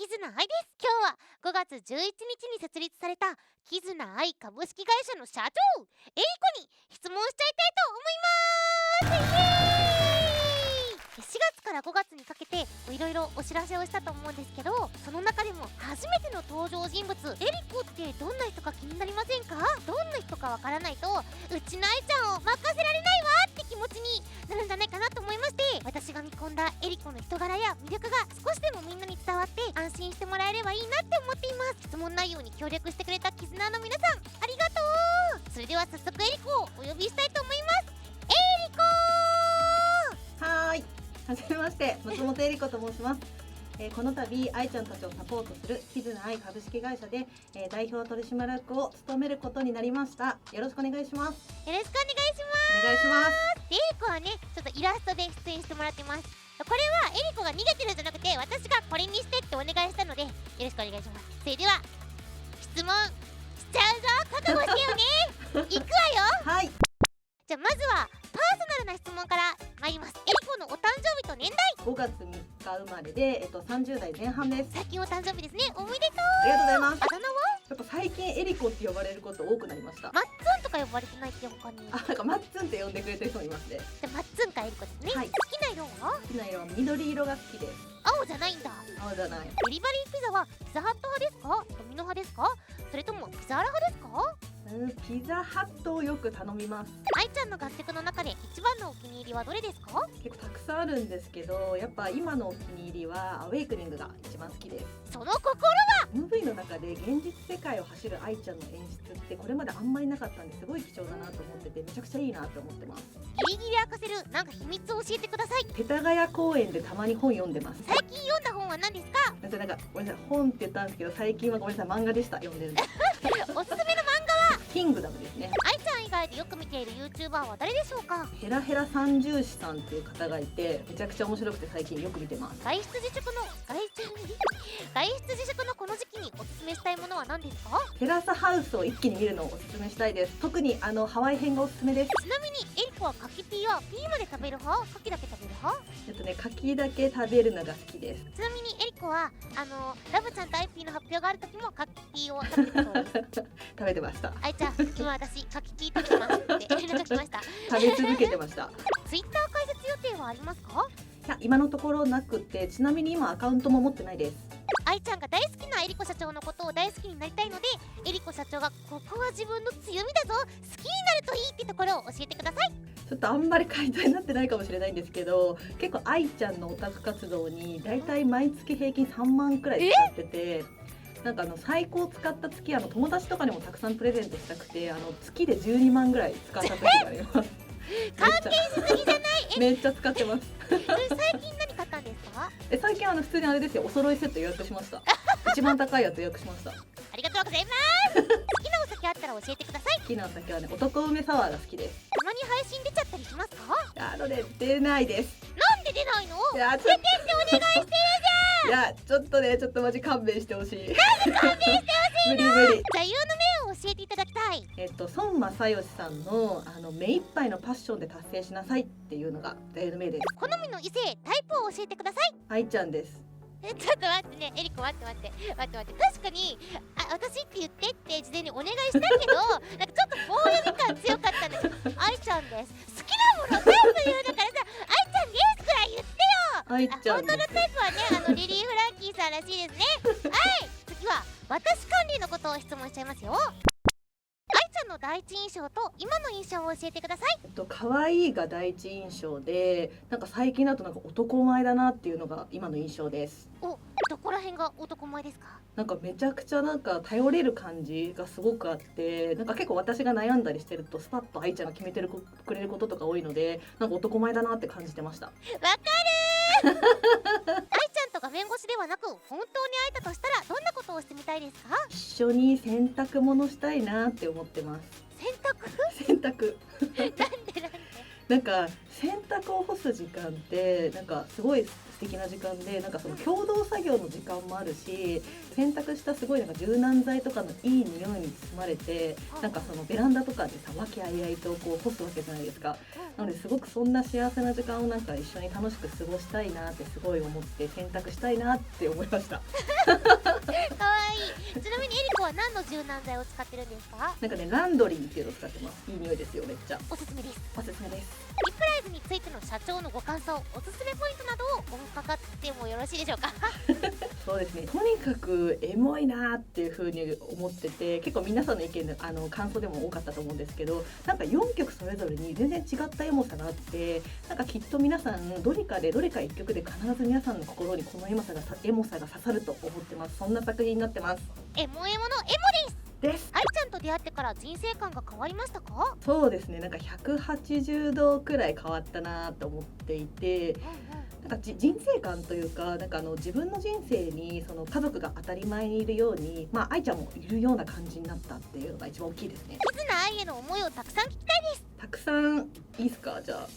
キズナアイです。今日は5月11日に設立されたキズナアイ株式会社の社長エリコに質問しちゃいたいと思います。4月から5月にかけていろいろお知らせをしたと思うんですけど、その中でも初めての登場人物エリコってどんな人か気になりませんか？どんな人かわからないとうちのアイちゃんを任せられないわって気持ちになるんじゃないかなと思いまして、私が見込んだエリコの人柄や魅力が少しでもみんなに伝わって安心してもらえればいいなって思っています。質問内容に協力してくれたキズナーの皆さんありがとう。それでは早速エリコをお呼びしたいと思います。エリコはーい、はじめまして、松本恵理子と申します。この度愛ちゃんたちをサポートするキズナアイ株式会社で、代表取締役を務めることになりました。よろしくお願いします。よろしくお願いします。お願いします。エリコはね、ちょっとイラストで出演してもらってます。これはエリコが逃げてるんじゃなくて、私がこれにしてってお願いしたのでよろしくお願いします。それでは質問しちゃうぞ。覚悟してよね。いくわよ。はい。じゃあまずはパーソナルな質問から参ります。エリコのお誕生日と年代。5月3日生まれで、30代前半です。最近お誕生日ですね。おめでとう。ありがとうございます。あだ名は？ちょっと最近エリコって呼ばれること多くなりました。マッツンとか呼ばれてないって他に。なんかマッツンって呼んでくれてる人もいますね。じゃあマッツンかエリコですね。はい。好きな色は？好きな色は緑色が好きです。青じゃないんだ。青じゃない。デリバリーピザはピザハット派ですか？ドミノ派ですか？それともピザーラ派ですか？ピザハットをよく頼みます。愛ちゃんの楽曲の中で一番のお気に入りはどれですか？結構たくさんあるんですけど、やっぱ今のお気に入りはアウェイクニングが一番好きです。その心は？ MV の中で現実世界を走る愛ちゃんの演出ってこれまであんまりなかったんですごい貴重だなと思ってて、めちゃくちゃいいなと思ってます。ギリギリ明かせるなんか秘密を教えてください。世田谷公園でたまに本読んでます。最近読んだ本は何ですか？なんかごめんなさい、本って言ったんですけど、最近はごめんなさい、漫画でした。読んでるんですおすすめの漫キングダムですね。愛ちゃん以外でよく見ている YouTuber は誰でしょうか？ヘラヘラ三重士さんっていう方がいて、めちゃくちゃ面白くて最近よく見てます。外出自粛のこの時期におすすめしたいものは何ですか？テラスハウスを一気に見るのをおすすめしたいです。特にハワイ編がおすすめです。ちなみにエリコは柿ピーはピーまで食べる派？柿だけ食べる派？柿だけ食べるのが好きです。ちなみにエリコはラブちゃんとアイピーの発表がある時も柿ピーを食べてたそうです食べてました。愛ちゃん、今私柿ピー食べてますって連絡来ました。食べ続けてました。ツイッター開設予定はありますか？いや、今のところなくて、ちなみに今アカウントも持ってないです。愛ちゃんが大好きなエリコ社長のことを大好きになりたいので、エリコ社長がここは自分の強みだぞ、好きになるといいってところを教えてください。ちょっとあんまり回答になってないかもしれないんですけど、結構愛ちゃんのオタク活動にだいたい毎月平均3万くらい使ってて、なんか最高使った月、友達とかにもたくさんプレゼントしたくて、月で12万ぐらい使った時があります関係しすぎじゃない？めっちゃ使ってます最近何買ったんですか？最近普通にあれですよ、お揃いセット予約しました一番高いやつ予約しました。ありがとうございます好きなお酒あったら教えてください。好きなお酒はね、男梅サワーが好きです。たまに配信出ちゃったりしますか？出ないです。なんで出ないの？いや、出てってお願いしてるいや、ちょっとマジ勘弁してほしい。じゃん。勘弁してほしいの。無理。座右の銘を教えていただきたい。孫正義さんの目いっぱいのパッションで達成しなさいっていうのが座右の銘です。好みの異性タイプを教えてください。愛ちゃんです。ちょっと待ってね、エリコ待って確かに私って言ってって事前にお願いしたけどなんかちょっと棒読み感強かったんです。愛ちゃんです。好きなもの全部言うんだからさ、愛ちゃんですくらい言ってよ。愛ちゃんです。本当のタイプはね、リリー・フランキーさんらしいですねはい、次は私管理のことを質問しちゃいますよ。愛ちゃんの第一印象と今の印象を教えてください。可愛いが第一印象で、なんか最近だと男前だなっていうのが今の印象です。どこら辺が男前ですか？なんかめちゃくちゃ頼れる感じがすごくあって、結構私が悩んだりしてるとスパッと愛ちゃんが決めてくれることとか多いので、男前だなって感じてました。わかる愛ちゃんと画面越しではなく本当に会えたとしたらどんなことをしてみたいですか？一緒に洗濯物したいなって思ってます。洗濯なんか洗濯を干す時間ってすごい素敵な時間で、その共同作業の時間もあるし、洗濯したすごい柔軟剤とかのいい匂いに包まれて、そのベランダとかでさ和気あいあいと干すわけじゃないですか。なのですごくそんな幸せな時間を一緒に楽しく過ごしたいなってすごい思って、洗濯したいなって思いましたかわいい。ちなみにエリコは何の柔軟剤を使ってるんですか？なんかね、ランドリーっていうのを使ってます。いい匂いですよ、めっちゃ。おすすめです。おすすめです。リプライズについての社長のご感想、おすすめポイントなどをお伺ってもよろしいでしょうか？そうですね、とにかくエモいなっていう風に思ってて、結構皆さんの意見で感想でも多かったと思うんですけど、なんか4曲それぞれに全然違ったエモさがあって、なんかきっと皆さんどれか1曲で必ず皆さんの心にこのエモさが刺さると思ってます。そんな作品になってます。エモエモのエモです。愛ちゃんと出会ってから人生観が変わりましたか？そうですね、なんか180度くらい変わったなと思っていて、なんか人生観というか、なんか自分の人生にその家族が当たり前にいるように、愛ちゃんもいるような感じになったっていうのが一番大きいですね。キズナ愛への思いをたくさん聞きたいです。たくさんいいですか？じゃあ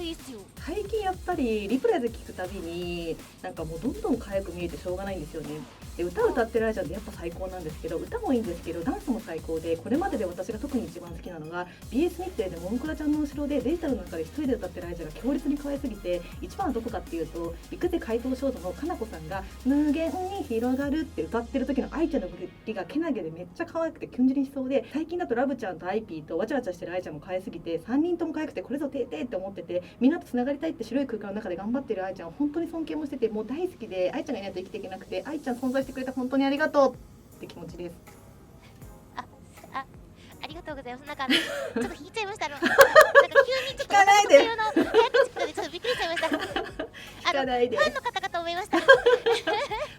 いいっすよ。最近やっぱりリプライズ聞くたびになんかもうどんどん可愛く見えてしょうがないんですよね。で歌ってる愛ちゃんってやっぱ最高なんですけど、歌もいいんですけどダンスも最高で、これまでで私が特に一番好きなのが BS 日テレでもんくらちゃんの後ろでデジタルの中で一人で歌ってる愛ちゃんが強烈に可愛すぎて、一番はどこかっていうと行くぜ怪盗少女のかなこさんが無限に広がるって歌ってる時の愛ちゃんの振りがけなげでめっちゃ可愛くてキュンジリしそうで、最近だとラブちゃんとアイピーとわちゃわちゃしてる愛ちゃんも可愛すぎて、3人とも可愛くてこれぞてーてーって思ってて、みんなとつながりたいって白い空間の中で頑張ってる愛ちゃんを本当に尊敬もしてて、もう大好きで、愛ちゃんがいないと生きていけなくて、愛ちゃん存在してくれて本当にありがとうって気持ちです。ありがとうございます。なんかちょっと引いちゃいました。なんか急にちょっと私特有の早口来たでちょっとびっくりしちゃいました。ファンの方かと思いました。フ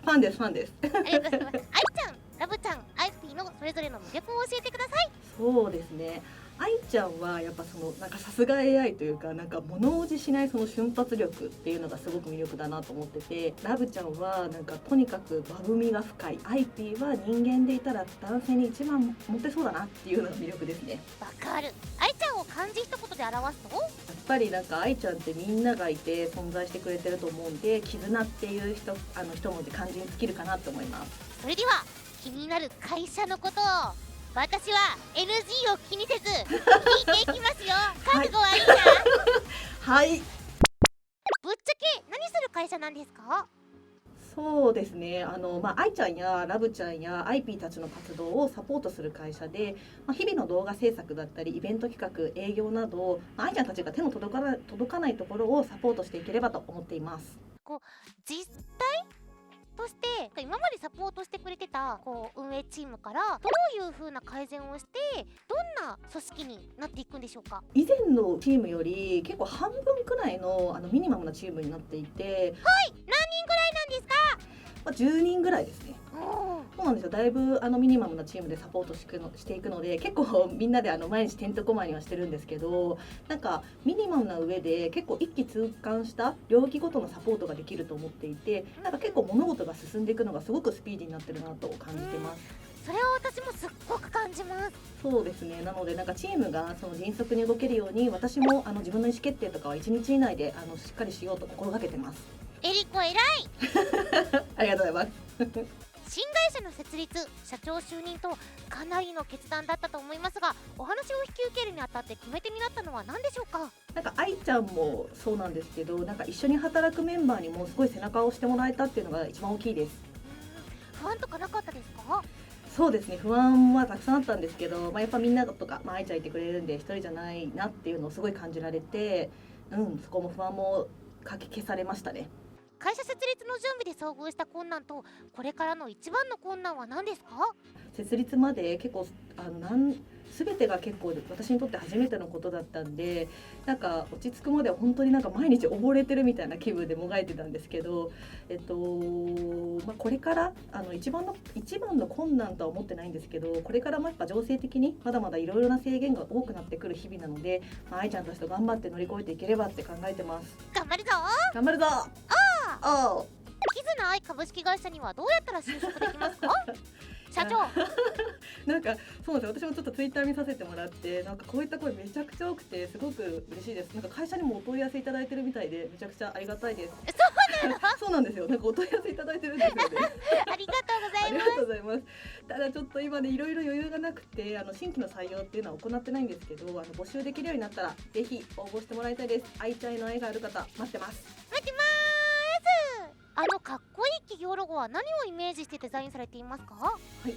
ァンです。ありがとうございます。愛ちゃん、ラブちゃん、アイピーのそれぞれの魅力を教えてください。そうですね。愛ちゃんはやっぱそのなんかさすが AI というか、なんか物おじしないその瞬発力っていうのがすごく魅力だなと思ってて、ラブちゃんはなんかとにかくバブみが深い、アイピーは人間でいたら男性に一番モテそうだなっていうのが魅力ですね。わかる。愛ちゃんを漢字一言で表すと、やっぱりなんか愛ちゃんってみんながいて存在してくれてると思うんで、絆っていう一文字漢字に尽きるかなと思います。それでは気になる会社のことを私は NG を気にせず聞いていきますよ。覚悟はいいな。はい。ぶっちゃけ何する会社なんですか？そうですね、愛ちゃんやラブちゃんやアイピーたちの活動をサポートする会社で、日々の動画制作だったりイベント企画、営業など、愛ちゃんたちが手の届かないところをサポートしていければと思っています。実態として今までサポートしてくれてた運営チームからどういう風な改善をしてどんな組織になっていくんでしょうか？以前のチームより結構半分くらいのミニマムなチームになっていて、はい、何人ぐらいなんですか？10人ぐらいですね。そうなんですよ。だいぶミニマムなチームでサポートしていくので、結構みんなで毎日てんてこまいにはしてるんですけど、なんかミニマムな上で結構一気通貫した領域ごとのサポートができると思っていて、なんか結構物事が進んでいくのがすごくスピーディーになってるなと感じてます。それは私もすっごく感じます。そうですね。なのでなんかチームがその迅速に動けるように、私も自分の意思決定とかは1日以内でしっかりしようと心がけてます。エリコ偉い。ありがとうございます。新会社の設立、社長就任とかなりの決断だったと思いますが、お話を引き受けるにあたって決め手になったのは何でしょうか？なんか愛ちゃんもそうなんですけど、なんか一緒に働くメンバーにもすごい背中を押してもらえたっていうのが一番大きいです。不安とかなかったですか？そうですね、不安はたくさんあったんですけど、やっぱみんなとか、愛ちゃんいてくれるんで一人じゃないなっていうのをすごい感じられて、そこも不安もかき消されましたね。会社設立の準備で遭遇した困難とこれからの一番の困難は何ですか？設立まで結構全てが結構私にとって初めてのことだったんで、なんか落ち着くまでは本当になんか毎日溺れてるみたいな気分でもがいてたんですけど、これから一番の困難とは思ってないんですけど、これからもやっぱ情勢的にまだまだいろいろな制限が多くなってくる日々なので、愛ちゃんたちと頑張って乗り越えていければって考えてます。頑張るぞ。頑張るぞ。キズナアイ株式会社にはどうやったら就職できますか？社長なんかそうです。私もちょっとツイッター見させてもらって、なんかこういった声めちゃくちゃ多くてすごく嬉しいです。なんか会社にもお問い合わせいただいてるみたいでめちゃくちゃありがたいです。そうなんですよ。なんかお問い合わせいただいてるんですよね。ありがとうございます。ありがとうございます。ただちょっと今ねいろいろ余裕がなくて新規の採用っていうのは行ってないんですけど、募集できるようになったらぜひ応募してもらいたいです。愛ちゃんへの愛がある方待ってます。待ってます。かっこいい企業ロゴは何をイメージしてデザインされていますか？はい、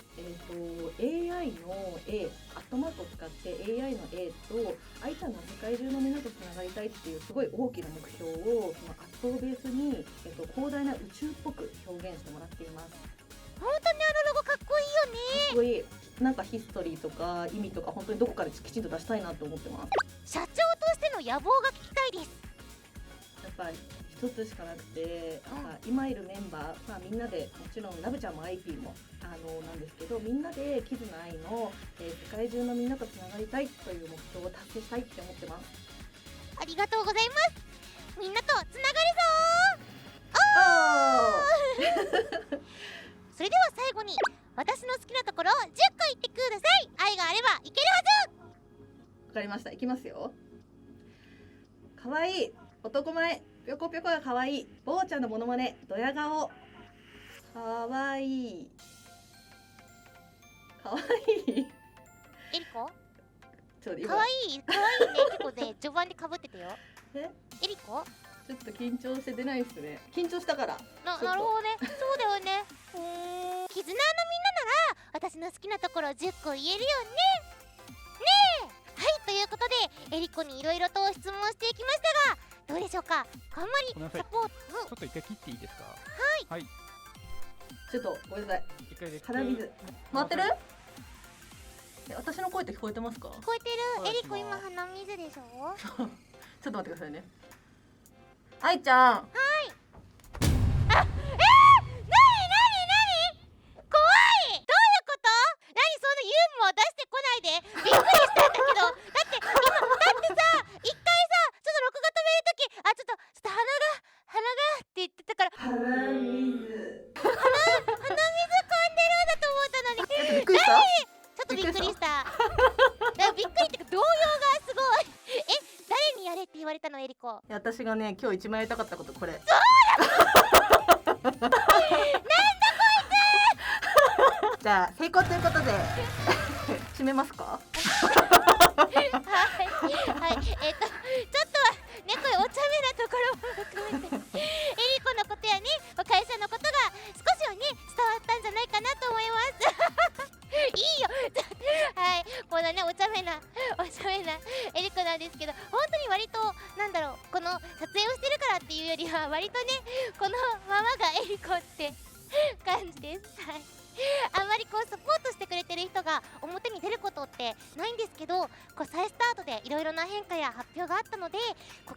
AI の A、アットマークを使って AI の A と愛ちゃんの世界中のみんなとつながりたいっていうすごい大きな目標をそのアットをベースに、広大な宇宙っぽく表現してもらっています。本当にロゴかっこいいよね。かっこいい。なんかヒストリーとか意味とか本当にどこかできちんと出したいなと思ってます。社長としての野望が聞きたいです。やっぱり一つしかなくて、今いるメンバー、みんなでもちろんラブちゃんも IP もなんですけど、みんなでキズナアイの、世界中のみんなとつながりたいという目標を達成したいって思ってます。ありがとうございます。みんなとつながるぞー。それでは最後に私の好きなところを10個言ってください。愛があればいけるはず。わかりました。いきますよ。かわいい、男前、ぴょこぴょこがかわいい、坊ちゃんのモノマネ、ドヤ顔、かわいい、かわいい。エリコちょっとかわいいね。結構ね序盤でかぶってたよ。エリコちょっと緊張して出ないですね。緊張したから。なるほどね。そうだよね。絆のみんななら私の好きなところ10個言えるよね。はい、ということでエリコにいろいろと質問していきましたが、どうでしょうか。あんまりサポート、ちょっと一回切っていいですか。はい。ちょっとごめんなさい。一回で鼻水回ってる？私の声って聞こえてますか？聞こえてる。エリコ今鼻水でしょ。ちょっと待ってくださいね。愛ちゃん。はい。なに怖い。どういうこと？なにそのユーモア出してこないで。びっくりしたんだけど。だってさ、一回さ、ちょっと録画止めるとき、ちょっと鼻がって言ってたから。鼻水噛んでるんだと思ったのに。びっくりした？ちょっとびっくりした。びっくりってか動揺がすごい。誰にやれって言われたの、エリコ？私がね今日一番やりたかったことこれ。なんだこいつ。じゃあ成功ということで締めますか？はい、ちょっとね、これお茶目なところも含めてエリコのことやね、会社のことが少しはね伝わったんじゃないかなと思いますいいよはい、このねお茶目なエリコなんですけど、本当に割とこの撮影をしてるからっていうよりは割とねこのままがエリコって感じです。はい、あんまりこうサポートしてくれてる人が表に出ることってないんですけど、再スタートでいろいろな変化や発表があったので、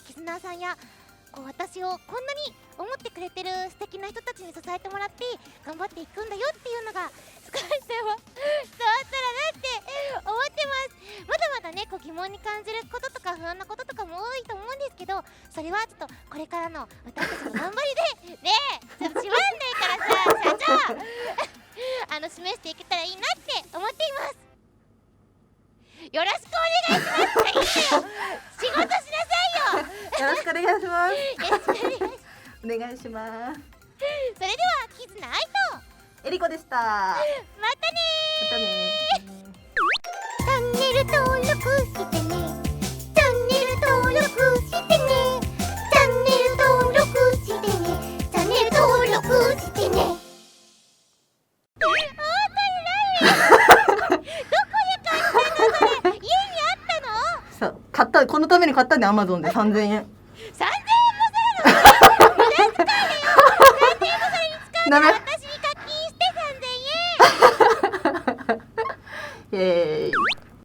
キズナーさんや私をこんなに思ってくれてる素敵な人たちに支えてもらって頑張っていくんだよっていうのが少しでも伝わったらなって思ってます。まだまだね疑問に感じることとか不安なこととかも多いと思うんですけど、それはちょっとこれからの私たちの頑張りでねえ、ちょっと閉まんないからさ社長示していけたらいいなって思っています。よろしくお願いします。いいんだよ、仕事しなさいよ。よろしくお願いします。よろしくお願いします。それではキズナアイとエリコでした。またねチャンネル登録してね。チャンネル登録してね。チャンネル登録してね。チャンネル登録してね。このために買ったんで、アマゾンで3000円。3000円もするの？無駄遣いだよ。3000円もそれに使うなら私に課金して3000円。イエーイ。